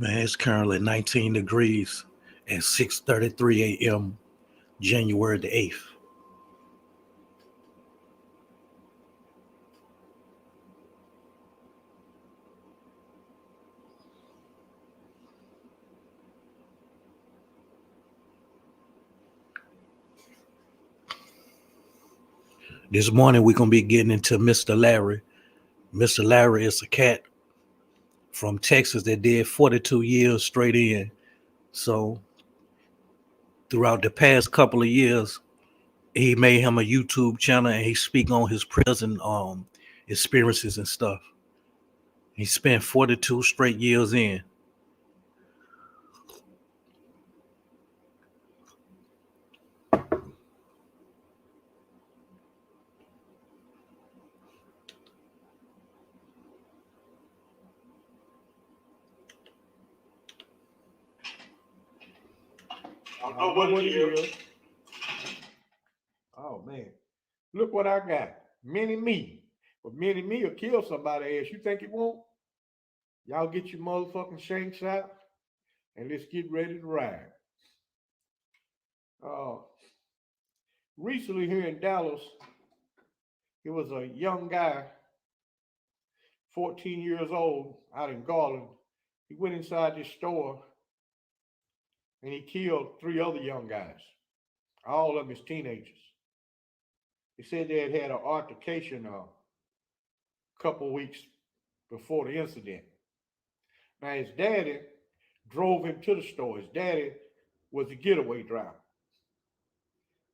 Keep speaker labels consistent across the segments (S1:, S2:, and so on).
S1: Man, it's currently 19 degrees at 6:33 a.m. January the 8th. This morning we're gonna be getting into Mr. Larry. Mr. Larry is a cat from Texas that did 42 years straight in. So throughout the past couple of years, he made him a YouTube channel and he speak on his prison experiences and stuff. He spent 42 straight years in.
S2: I don't know what it is. Oh man, look what I got. Mini me. But mini me will kill somebody else. You think it won't? Y'all get your motherfucking shanks out and let's get ready to ride. Uh, Recently here in Dallas, it was a young guy, 14 years old, out in Garland. He went inside this store and he killed three other young guys. All of them is teenagers. They said they had had an altercation a couple weeks before the incident. Now his daddy drove him to the store. His daddy was a getaway driver.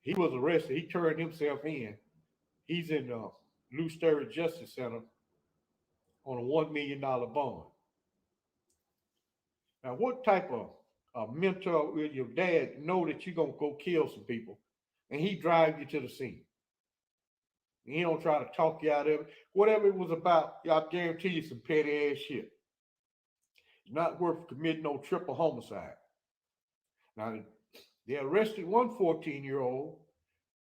S2: He was arrested. He turned himself in. He's in the Lew Sterrett Justice Center on a $1 million bond. Now, what type of mentor will your dad know that you're going to go kill some people and he drive you to the scene? And he don't try to talk you out of it. Whatever it was about, I guarantee you some petty ass shit. It's not worth committing no triple homicide. Now, they arrested one 14-year-old,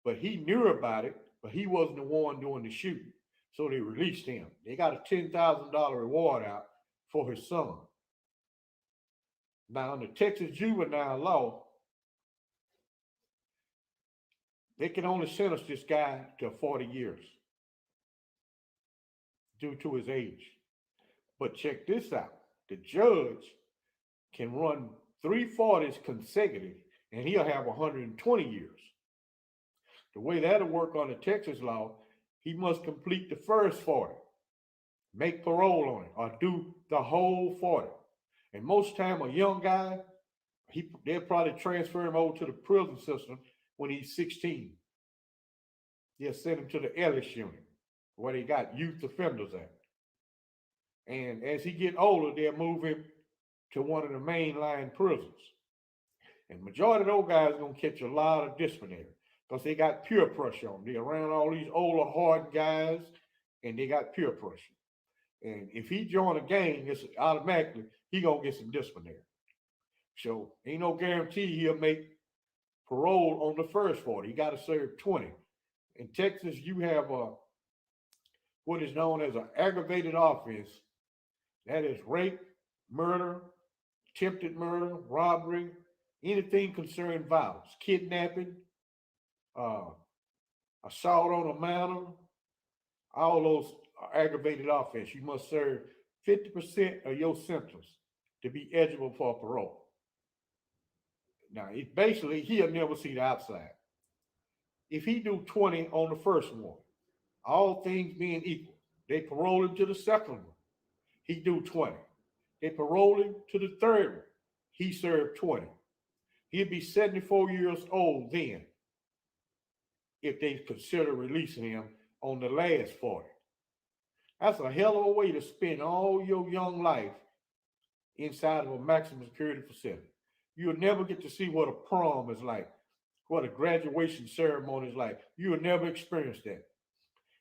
S2: but he knew about it, but he wasn't the one doing the shooting. So they released him. They got a $10,000 reward out for his son. Now, in the Texas juvenile law, they can only sentence this guy to 40 years due to his age. But check this out. The judge can run 340s consecutive and he'll have 120 years. The way that'll work on the Texas law, he must complete the first 40, make parole on it, or do the whole 40. And most time a young guy, they'll probably transfer him over to the prison system when he's 16. They'll send him to the Ellis unit where they got youth offenders at. And as he get older, they'll move him to one of the mainline prisons. And majority of those guys are gonna catch a lot of disciplinary because they got peer pressure on them. They're around all these older, hardened guys, and they got peer pressure. And if he join a gang, it's automatically he gonna get some disciplinary. So ain't no guarantee he'll make parole on the first 40. He got to serve 20. In Texas, you have what is known as an aggravated offense. That is rape, murder, attempted murder, robbery, anything concerning violence, kidnapping, assault on a minor, all those are aggravated offense. You must serve 50% of your sentence to be eligible for parole. Now, basically, he'll never see the outside. If he do 20 on the first one, all things being equal, they parole him to the second one, he do 20. They parole him to the third one, he served 20. He'll be 74 years old then if they consider releasing him on the last 40. That's a hell of a way to spend all your young life inside of a maximum security facility. You'll never get to see what a prom is like, what a graduation ceremony is like. You will never experience that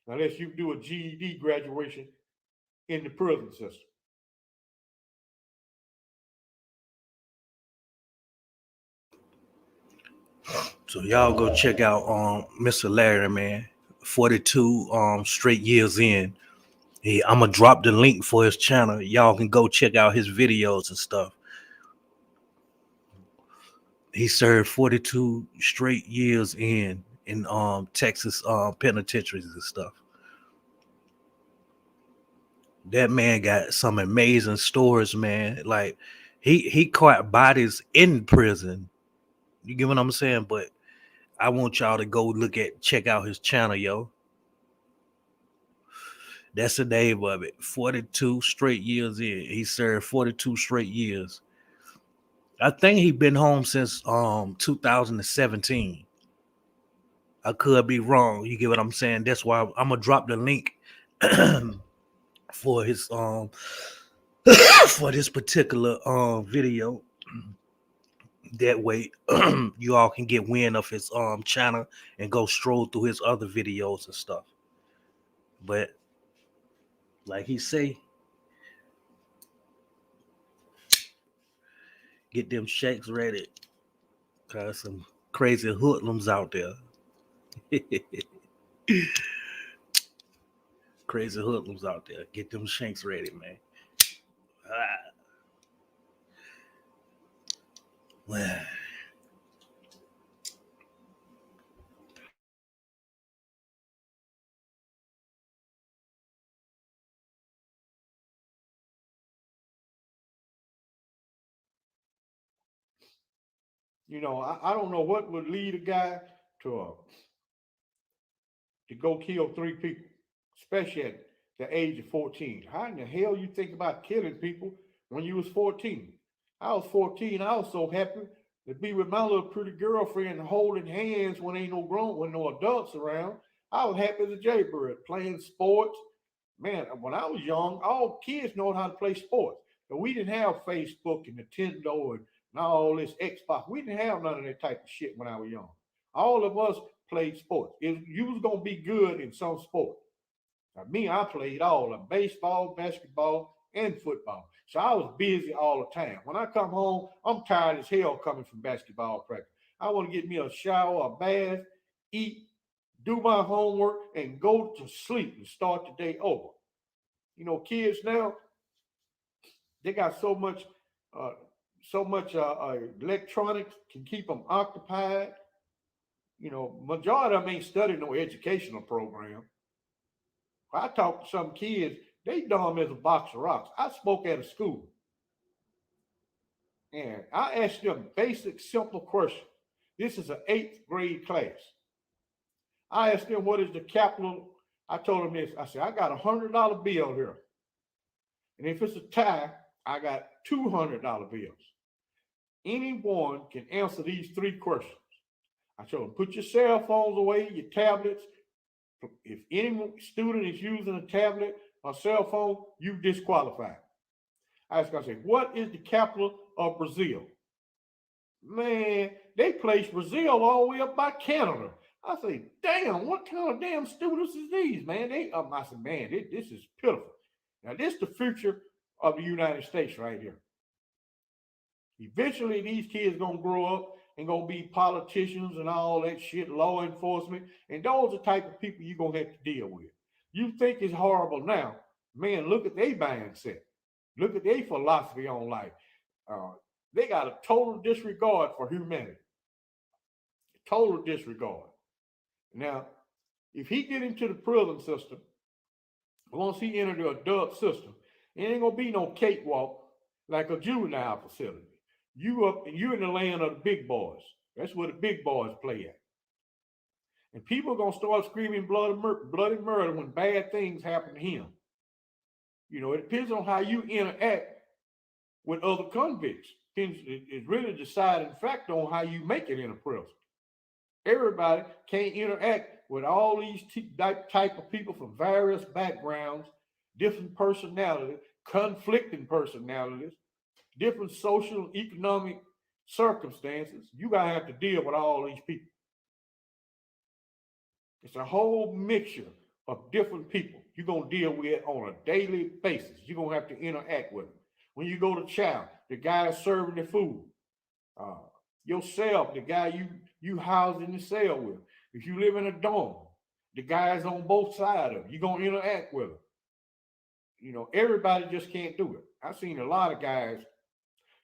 S2: unless you do a GED graduation in the prison system.
S1: So y'all go check out Mr. Larry, man. 42 straight years in. I'm gonna drop the link for his channel. Y'all can go check out his videos and stuff. He served 42 straight years in Texas penitentiaries and stuff. That man got some amazing stories, man. Like he caught bodies in prison. You get what I'm saying? But I want y'all to go check out his channel, yo. That's the name of it. 42 straight years in. He served 42 straight years. I think he been home since 2017. I could be wrong. You get what I'm saying? That's why I'm gonna drop the link for his for this particular video. That way you all can get wind of his channel and go stroll through his other videos and stuff. But like he say, get them shakes ready. Cause some crazy hoodlums out there. Crazy hoodlums out there. Get them shanks ready, man. Ah, well,
S2: I don't know what would lead a guy to go kill three people, especially at the age of 14. How in the hell you think about killing people when you was 14? I was 14. I was so happy to be with my little pretty girlfriend holding hands when no adults around. I was happy as a jaybird playing sports. Man, when I was young, all kids know how to play sports. But we didn't have Facebook and Nintendo and all this Xbox. We didn't have none of that type of shit when I was young. All of us played sports. If you was gonna be good in some sport. Now, me, I played all of baseball, basketball, and football. So I was busy all the time. When I come home, I'm tired as hell coming from basketball practice. I want to get me a shower, a bath, eat, do my homework, and go to sleep and start the day over. Kids now, they got uh, electronics can keep them occupied. Majority of them ain't studying no educational program. I talk to some kids, they dumb as a box of rocks. I spoke at a school and I asked them basic, simple questions. This is an eighth grade class. I asked them, what is the capital? I told them this. I said, I got $100 bill here. And if it's a tie, I got $200 bills. Anyone can answer these three questions. I told them, put your cell phones away, your tablets. If any student is using a tablet or cell phone, you disqualified. I was gonna say, what is the capital of Brazil? Man, they placed Brazil all the way up by Canada. I say, damn, what kind of damn students is these, man? I said, man, this is pitiful. Now, this is the future of the United States right here. Eventually, these kids gonna grow up and gonna be politicians and all that shit, law enforcement, and those are the type of people you're gonna have to deal with. You think it's horrible now, man? Look at their mindset. Look at their philosophy on life. Uh, they got a total disregard for humanity. Total disregard. Now, if he get into the prison system, once he enter the adult system, it ain't gonna be no cakewalk like a juvenile facility. You in the land of the big boys. That's where the big boys play at. And people are gonna start screaming bloody murder when bad things happen to him. It depends on how you interact with other convicts. It's really deciding factor on how you make it in a prison. Everybody can't interact with all these type of people from various backgrounds, different personalities, conflicting personalities, different social, economic circumstances. You gotta have to deal with all these people. It's a whole mixture of different people you're gonna deal with on a daily basis. You're gonna have to interact with them. When you go to chow, the guy serving the food, uh, yourself, the guy you housed in the cell with. If you live in a dorm, the guys on both sides of it, you're gonna interact with them. Everybody just can't do it. I've seen a lot of guys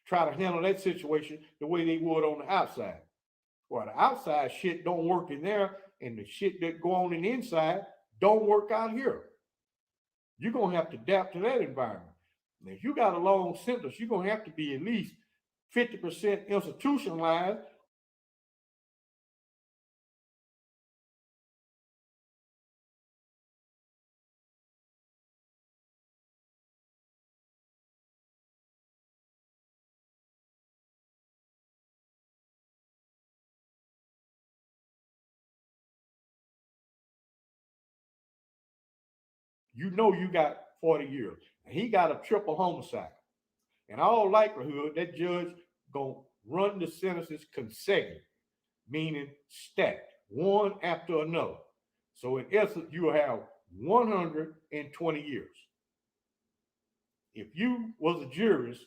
S2: try to handle that situation the way they would on the outside. Well, the outside shit don't work in there, and the shit that go on in the inside don't work out here. You're gonna have to adapt to that environment. And if you got a long sentence, you're gonna have to be at least 50% institutionalized. You know you got 40 years. And he got a triple homicide. In all likelihood, that judge gonna run the sentences consecutive, meaning stacked, one after another. So in essence, you will have 120 years. If you was a jurist,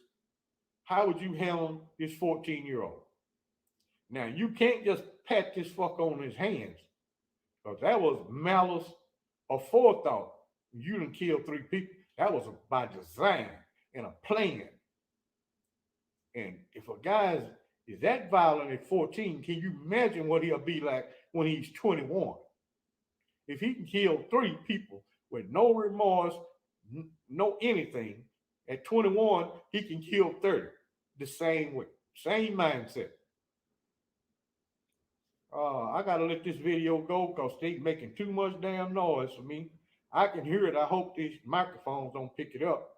S2: how would you handle this 14-year-old? Now you can't just pat this fuck on his hands, because that was malice of forethought. You didn't kill 3 people. That was by design and a plan. And if a guy is that violent at 14, can you imagine what he'll be like when he's 21? If he can kill 3 people with no remorse, no anything, at 21, he can kill 30 the same way, same mindset. I gotta let this video go because they making too much damn noise for me. I can hear it. I hope these microphones don't pick it up.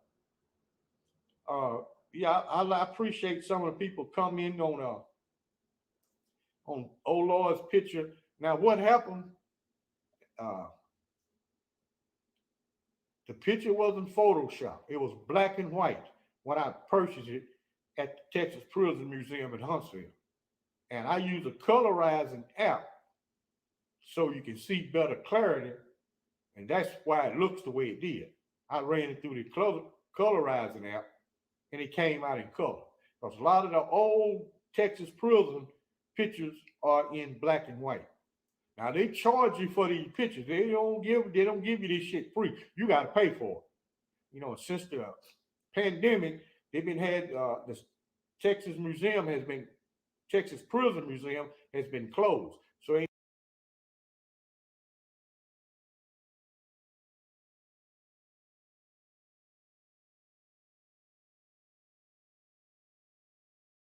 S2: Yeah, I appreciate some of the people come in on old Lord's picture. Now, what happened? Uh, the picture wasn't Photoshop. It was black and white when I purchased it at the Texas Prison Museum in Huntsville. And I use a colorizing app so you can see better clarity. And that's why it looks the way it did. I ran it through the colorizing app and it came out in color. Because a lot of the old Texas prison pictures are in black and white. Now they charge you for these pictures. They don't give you this shit free. You got to pay for it. You know, since the pandemic, they've been had the Texas Prison Museum has been closed.